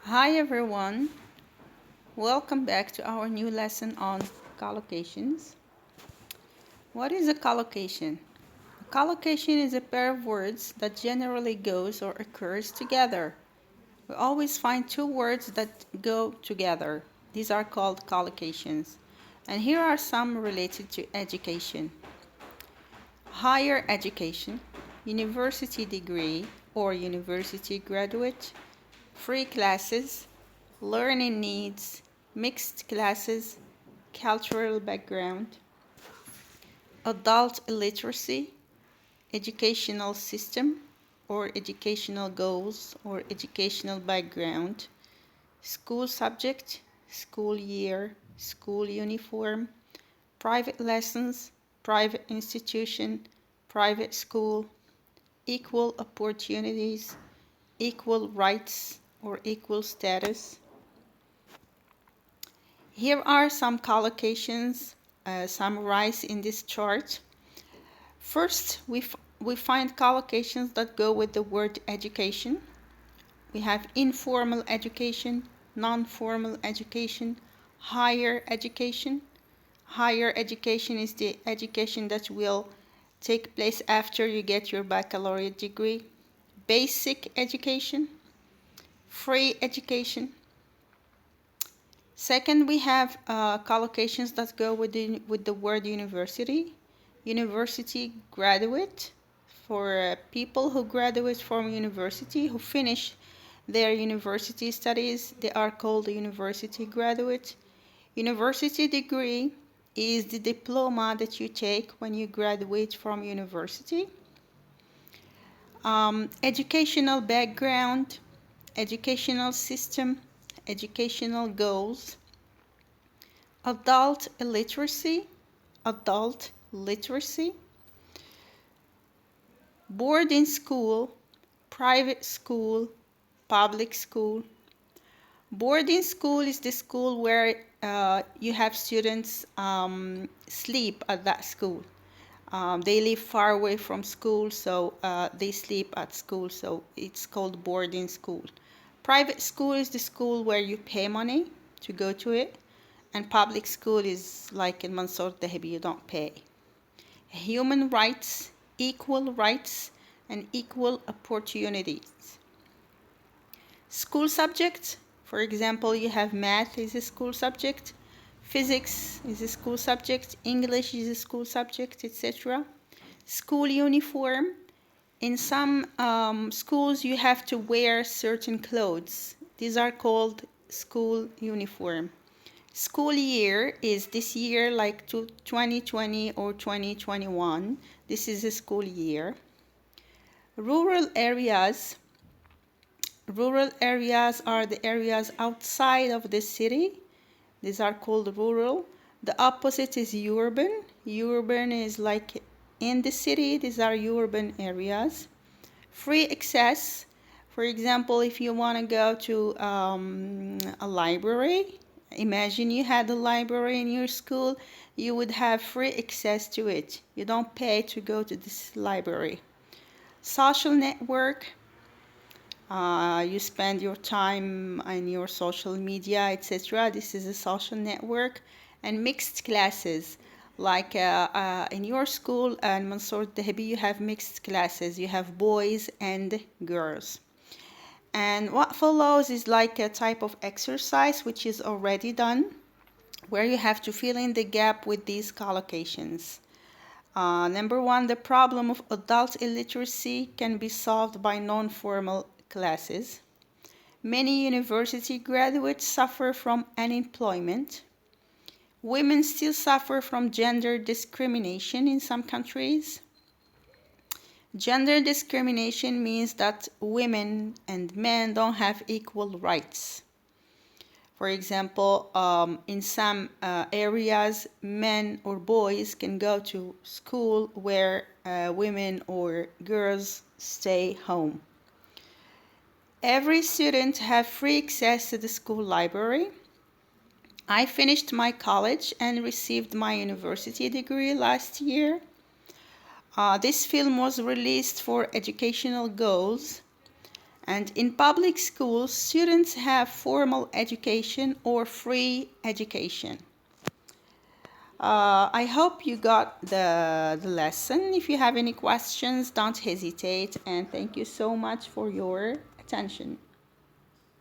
Hi everyone, welcome back to our new lesson on collocations. What is a collocation? A collocation is a pair of words that generally goes or occurs together. We always find two words that go together. These are called collocations. And here are some related to education. Higher education, university degree or university graduate, free classes, learning needs, mixed classes, cultural background, adult illiteracy, educational system or educational goals or educational background, school subject, school year, school uniform, private lessons, private institution, private school, equal opportunities, equal rights or equal status. Here are some collocations summarized in this chart. First, we find collocations that go with the word education. We have informal education, non-formal education, higher education. Higher education is the education that will take place after you get your baccalaureate degree. Basic education, free education. Second, we have collocations that go with the word university. University graduate, for people who graduate from university, who finish their university studies, they are called university graduate. University degree is the diploma that you take when you graduate from university. Educational background, educational system, educational goals, adult illiteracy, adult literacy, boarding school, private school, public school. Boarding school is the school where you have students sleep at that school. They live far away from school, so they sleep at school, so it's called boarding school. Private school is the school where you pay money to go to it, and public school is like in Mansour Dahibi, you don't pay. Human rights, and equal opportunities. School subjects, for example, you have math is a school subject, physics is a school subject, English is a school subject, etc. School uniform. In some schools, you have to wear certain clothes. These are called school uniform. School year is this year, like 2020 or 2021. This is a school year. Rural areas. Rural areas are the areas outside of the city. These are called rural. The opposite is urban. Urban is like in the city. These are urban areas. Free access. For example, if you want to go to a library, imagine you had a library in your school, you would have free access to it. You don't pay to go to this library. Social network. You spend your time on your social media, etc. This is a social network. And mixed classes. Like in your school and Mansour Dahibi, you have mixed classes. You have boys and girls. And what follows is like a type of exercise which is already done, where you have to fill in the gap with these collocations. Number one, the problem of adult illiteracy can be solved by non-formal classes. Many university graduates suffer from unemployment. Women still suffer from gender discrimination in some countries. Gender discrimination means that women and men don't have equal rights. For example, in some areas, men or boys can go to school where women or girls stay home. Every student have free access to the school library. I finished my college and received my university degree last year. This film was released for educational goals, And in public schools, students have formal education or free education. I hope you got the lesson. If you have any questions, don't hesitate. And thank you so much for your attention.